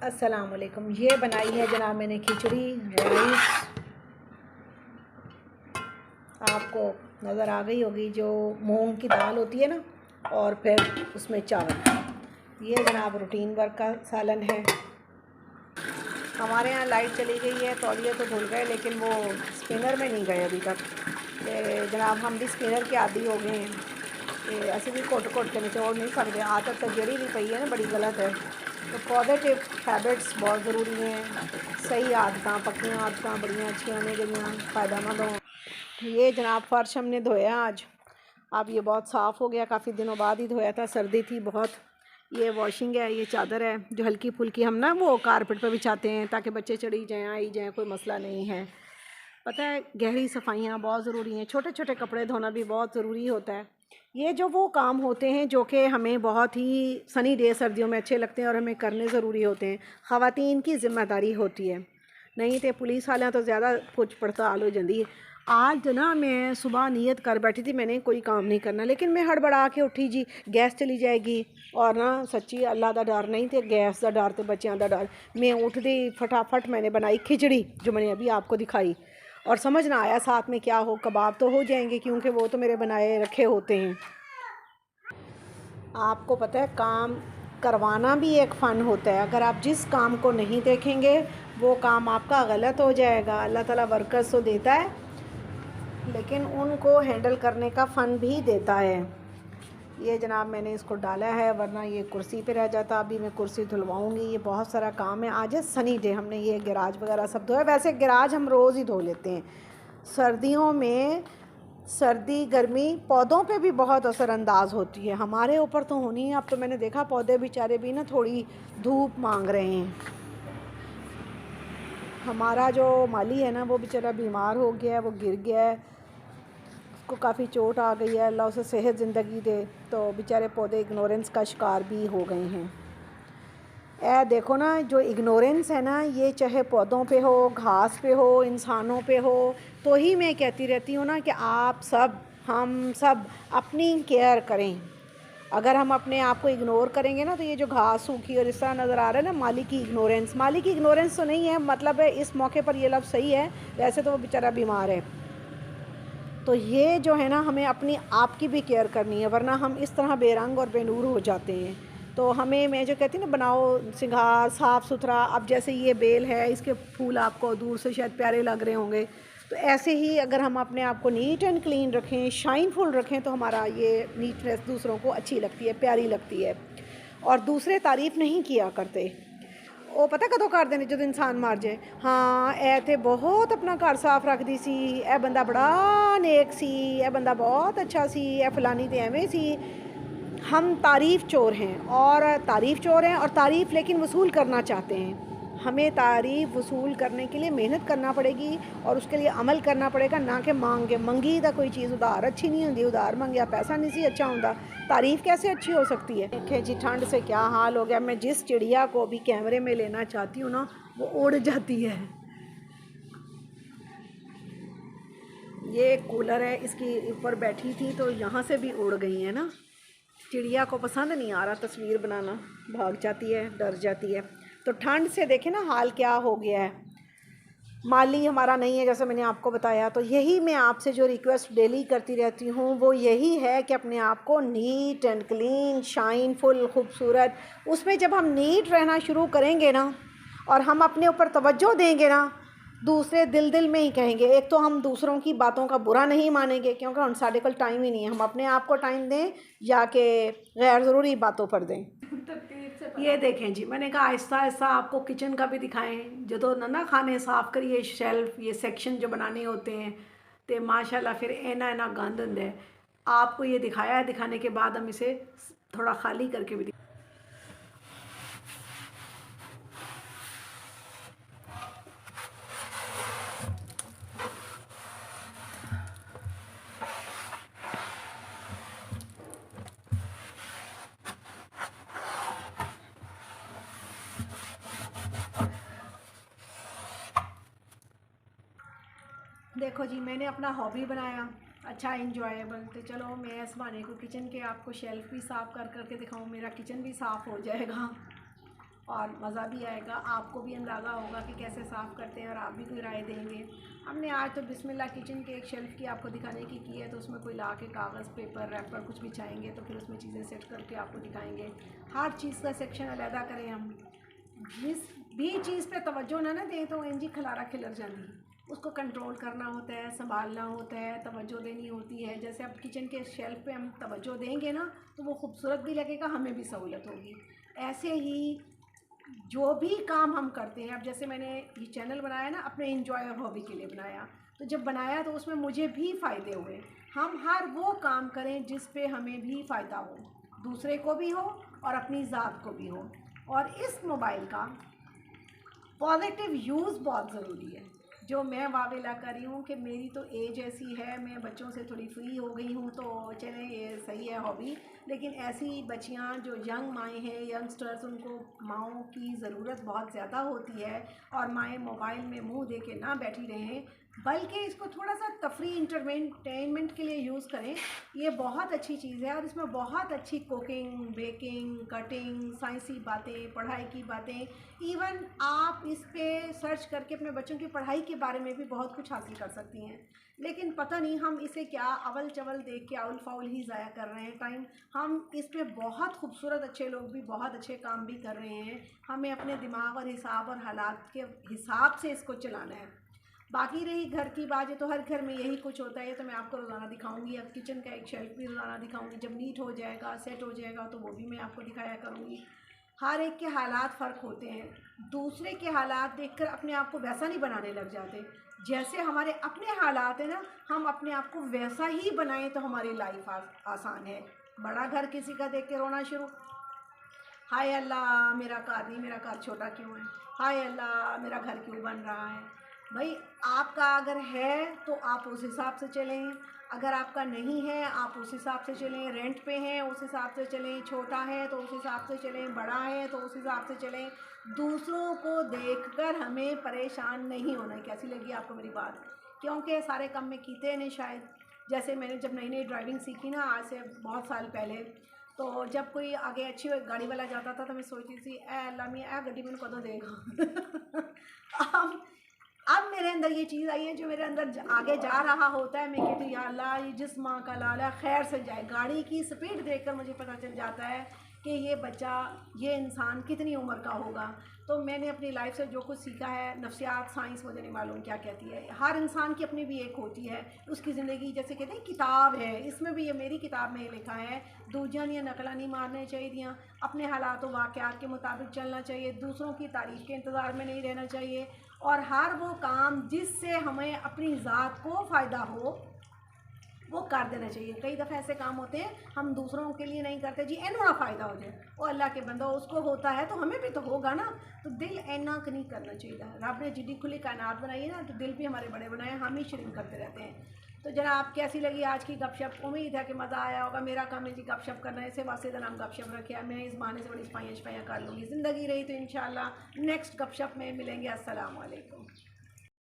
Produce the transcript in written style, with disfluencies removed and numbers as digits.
अस्सलाम वालेकुम। ये बनाई है जनाब मैंने खिचड़ी राइस, आपको नज़र आ गई होगी, जो मूंग की दाल होती है ना, और फिर उसमें चावल। ये जनाब रूटीन वर्क का सालन है। हमारे यहाँ लाइट चली गई है, तौलिए तो धुल गए, लेकिन वो स्पिनर में नहीं गए अभी तक। जनाब हम भी स्पिनर के आदी हो गए हैं कि असं भी घुट घुट के निचोड़ नहीं सकते। आदत तो जड़ी भी पई है ना, बड़ी गलत है। तो पॉजिटिव हैबिट्स बहुत ज़रूरी हैं। सही आदत, पक्की आदत बड़ियाँ अच्छियाँ ने जड़ियाँ फ़ायदेमंद हों। ये जनाब फ़र्श हमने धोया आज। अब ये बहुत साफ़ हो गया, काफ़ी दिनों बाद ही धोया था, सर्दी थी बहुत। ये वॉशिंग है, ये चादर है जो हल्की फुल्की हम ना वो कारपेट पर बिछाते हैं ताकि बच्चे चढ़ी जाएँ आई जाएँ, कोई मसला नहीं है। पता है, गहरी सफाइयाँ बहुत ज़रूरी हैं। छोटे छोटे कपड़े धोना भी बहुत ज़रूरी होता है। ये जो वो काम होते हैं जो कि हमें बहुत ही सनी डे सर्दियों में अच्छे लगते हैं और हमें करने ज़रूरी होते हैं। ख़वातीन की ज़िम्मेदारी होती है, नहीं तो पुलिस वाले तो ज़्यादा पूछ पड़ताल हो जाती है। आज ना मैं सुबह नियत कर बैठी थी, मैंने कोई काम नहीं करना, लेकिन मैं हड़बड़ा के उठी जी, गैस चली जाएगी। और ना सच्ची अल्लाह का डर नहीं तो गैस का डर तो बच्चों का डर। मैं उठती फटाफट मैंने बनाई खिचड़ी जो मैंने अभी आपको दिखाई, और समझ ना आया साथ में क्या हो। कबाब तो हो जाएंगे क्योंकि वो तो मेरे बनाए रखे होते हैं। आपको पता है, काम करवाना भी एक फ़न होता है। अगर आप जिस काम को नहीं देखेंगे वो काम आपका गलत हो जाएगा। अल्लाह ताला वर्कर्स तो देता है, लेकिन उनको हैंडल करने का फ़न भी देता है। ये जनाब मैंने इसको डाला है, वरना ये कुर्सी पे रह जाता। अभी मैं कुर्सी धुलवाऊँगी। ये बहुत सारा काम है। आज है सनी डे, हमने ये गैराज वगैरह सब धोया। वैसे गैराज हम रोज़ ही धो लेते हैं। सर्दियों में सर्दी गर्मी पौधों पे भी बहुत असरअंदाज होती है, हमारे ऊपर तो होनी है। अब तो मैंने देखा पौधे बेचारे भी ना थोड़ी धूप मांग रहे हैं। हमारा जो माली है ना, वो बेचारा बीमार हो गया है, वो गिर गया है, उसको काफ़ी चोट आ गई है। अल्लाह उसे सेहत ज़िंदगी दे। तो बेचारे पौधे इग्नोरेंस का शिकार भी हो गए हैं। ए देखो ना, जो इग्नोरेंस है ना, ये चाहे पौधों पे हो, घास पे हो, इंसानों पे हो, तो ही मैं कहती रहती हूँ ना कि आप सब, हम सब अपनी केयर करें। अगर हम अपने आप को इग्नोर करेंगे ना, तो ये जो घास सूखी और इस तरह नज़र आ रहा है ना, माली की इग्नोरेंस। माली की इग्नोरेंस तो नहीं है, मतलब है इस मौके पर ये लफ्ज़ सही है। वैसे तो वो बेचारा बीमार है। तो ये जो है ना, हमें अपनी आप की भी केयर करनी है, वरना हम इस तरह बेरंग और बेनूर हो जाते हैं। तो हमें, मैं जो कहती हूँ ना, बनाओ सिंगार साफ़ सुथरा। अब जैसे ये बेल है, इसके फूल आपको दूर से शायद प्यारे लग रहे होंगे, तो ऐसे ही अगर हम अपने आप को नीट एंड क्लीन रखें, शाइनफुल रखें, तो हमारा ये नीटनेस दूसरों को अच्छी लगती है, प्यारी लगती है। और दूसरे तारीफ़ नहीं किया करते। वो पता कदों कर देने, जो इंसान मर जाए। हाँ, ए तो बहुत अपना घर साफ रखती सी, ए बंदा बड़ा नेक सी, ए बंदा बहुत अच्छा सी, ए फलानी तो एवें सी। हम तारीफ़ चोर हैं, और तारीफ़ चोर हैं, और तारीफ़ लेकिन वसूल करना चाहते हैं। हमें तारीफ़ वसूल करने के लिए मेहनत करना पड़ेगी, और उसके लिए अमल करना पड़ेगा, ना कि मांगे मंगी तो कोई चीज़ उधार अच्छी नहीं होती। उधार मंगया पैसा नहीं सी अच्छा होता। तारीफ़ कैसे अच्छी हो सकती है। देखें जी, ठंड से क्या हाल हो गया। मैं जिस चिड़िया को भी कैमरे में लेना चाहती हूँ ना, वो उड़ जाती है। ये कूलर है, इसकी ऊपर बैठी थी तो यहाँ से भी उड़ गई है ना। चिड़िया को पसंद नहीं आ रहा तस्वीर बनाना, भाग जाती है, डर जाती है। तो ठंड से देखें ना हाल क्या हो गया है। माली हमारा नहीं है, जैसे मैंने आपको बताया। तो यही मैं आपसे जो रिक्वेस्ट डेली करती रहती हूँ, वो यही है कि अपने आप को नीट एंड क्लीन, शाइनफुल, खूबसूरत, उसमें जब हम नीट रहना शुरू करेंगे ना, और हम अपने ऊपर तवज्जो देंगे ना, दूसरे दिल दिल में ही कहेंगे। एक तो हम दूसरों की बातों का बुरा नहीं मानेंगे, क्योंकि हम साढ़े कल टाइम ही नहीं है। हम अपने आप को टाइम दें या कि गैर ज़रूरी बातों पर दें। ये देखें जी, मैंने कहा आहिस्ता आहिस्ता आपको किचन का भी दिखाएं। जो तो ना खाने साफ़ करिए, शेल्फ, ये सेक्शन जो बनाने होते हैं, तो माशाल्लाह फिर एना एना गंद होंदा है। आपको ये दिखाया है, दिखाने के बाद हम इसे थोड़ा खाली करके भी देखो जी, मैंने अपना हॉबी बनाया अच्छा इंजॉयबल। तो चलो मैं इस बहाने को किचन के आपको शेल्फ भी साफ़ कर करके दिखाऊं, मेरा किचन भी साफ़ हो जाएगा। और मज़ा भी आएगा, आपको भी अंदाज़ा होगा कि कैसे साफ़ करते हैं और आप भी कोई राय देंगे। हमने आज तो बिस्मिल्लाह किचन के एक शेल्फ़ की आपको दिखाने की है, तो उसमें कोई ला के कागज़ पेपर रैपर कुछ बिछाएंगे तो फिर उसमें चीज़ें सेट करके आपको दिखाएंगे। हर चीज़ का सेक्शन अलहदा करें हम, जिस भी चीज़ पे तवज्जो ना दें तो इंजी खलारा खिलर जाती है, उसको कंट्रोल करना होता है, संभालना होता है, तवज्जो देनी होती है। जैसे अब किचन के शेल्फ़ पे हम तवज्जो देंगे ना तो वो खूबसूरत भी लगेगा, हमें भी सहूलत होगी। ऐसे ही जो भी काम हम करते हैं, अब जैसे मैंने ये चैनल बनाया ना अपने इंजॉय और हॉबी के लिए बनाया, तो जब बनाया तो उसमें मुझे भी फ़ायदे हुए। हम हर वो काम करें जिस पे हमें भी फ़ायदा हो, दूसरे को भी हो और अपनी ज़ात को भी हो। और इस मोबाइल का पॉजिटिव यूज़ बहुत ज़रूरी है। जो मैं वावेला कर रही हूँ कि मेरी तो एज ऐसी है, मैं बच्चों से थोड़ी फ्री हो गई हूँ, तो चले ये सही है हॉबी। लेकिन ऐसी बच्चियाँ जो यंग माएँ हैं, यंगस्टर्स, उनको माँओं की ज़रूरत बहुत ज़्यादा होती है और माएँ मोबाइल में मुंह दे के ना बैठी रहें, बल्कि इसको थोड़ा सा तफरी इंटरटेनमेंट के लिए यूज़ करें। ये बहुत अच्छी चीज़ है और इसमें बहुत अच्छी कुकिंग, बेकिंग, कटिंग, साइंसी बातें, पढ़ाई की बातें, इवन आप इस पे सर्च करके अपने बच्चों की पढ़ाई के बारे में भी बहुत कुछ हासिल कर सकती हैं। लेकिन पता नहीं हम इसे क्या अवल चवल देख के आउल फाउल ही ज़ाया कर रहे हैं टाइम। हम इस पे बहुत खूबसूरत अच्छे लोग भी बहुत अच्छे काम भी कर रहे हैं, हमें अपने दिमाग और हिसाब और हालात के हिसाब से इसको चलाना है। बाकी रही घर की बात, है तो हर घर में यही कुछ होता है, तो मैं आपको रोज़ाना दिखाऊंगी। अब किचन का एक शेल्फ भी रोज़ाना दिखाऊंगी, जब नीट हो जाएगा, सेट हो जाएगा तो वो भी मैं आपको दिखाया करूँगी। हर एक के हालात फ़र्क होते हैं, दूसरे के हालात देखकर अपने आप को वैसा नहीं बनाने लग जाते। जैसे हमारे अपने हालात हैं ना, हम अपने आप को वैसा ही बनाएं तो हमारी लाइफ आसान है। बड़ा घर किसी का देख के रोना शुरू, हाय अल्लाह मेरा कार नहीं, मेरा कार छोटा क्यों है, हाय अल्लाह मेरा घर क्यों बन रहा है। भाई आपका अगर है तो आप उस हिसाब से चलें, अगर आपका नहीं है आप उस हिसाब से चलें, रेंट पे हैं उस हिसाब से चलें, छोटा है तो उस हिसाब से चलें, बड़ा है तो उस हिसाब से चलें। दूसरों को देखकर हमें परेशान नहीं होना है। कैसी लगी आपको मेरी बात? क्योंकि सारे काम में कीते नहीं शायद। जैसे मैंने जब नई नई ड्राइविंग सीखी ना, आज से बहुत साल पहले, तो जब कोई आगे अच्छी गाड़ी वाला जाता था तो मैं सोचती थी ए अल्लाह मियाँ ए गड्डी मैंने कदों देगा। अब अब मेरे अंदर ये चीज़ आई है, जो मेरे अंदर आगे जा रहा होता है, मैं कहती हूँ या अल्लाह ये जिस माँ का लाला खैर से जाए। गाड़ी की स्पीड देखकर मुझे पता चल जाता है कि ये बच्चा, ये इंसान कितनी उम्र का होगा। तो मैंने अपनी लाइफ से जो कुछ सीखा है, नफ्सियात साइंस मुझे नहीं मालूम क्या कहती है, हर इंसान की अपनी भी एक होती है उसकी ज़िंदगी। जैसे कहते हैं किताब है, इसमें भी ये मेरी किताब में लिखा है, दूजा या नकला नहीं मारने चाहिए, अपने हालात व वाक़यात के मुताबिक चलना चाहिए, दूसरों की तारीफ़ के इंतज़ार में नहीं रहना चाहिए, और हर वो काम जिससे हमें अपनी ज़ात को फ़ायदा हो वो कर देना चाहिए। कई दफ़ा ऐसे काम होते हैं हम दूसरों के लिए नहीं करते, जी इन्हों ना फ़ायदा हो जाए, वो अल्लाह के बंदा उसको होता है तो हमें भी तो होगा ना। तो दिल ऐनाक नहीं करना चाहिए। रब ने जिड्डी खुली कायनात बनाई है ना, तो दिल भी हमारे बड़े बनाए, हम ही शर्म करते रहते हैं। तो जनाब कैसी लगी आज की गपशप? उम्मीद है कि मज़ा आया होगा। मेरा काम है जी गपशप करना है, इसे वास्ते का नाम गपशप रखे। मैं इस बहाने से बड़ी सफाइयाँ कर लूँगी। ज़िंदगी रही तो इंशाल्लाह नेक्स्ट गपशप में मिलेंगे। अस्सलाम वालेकुम।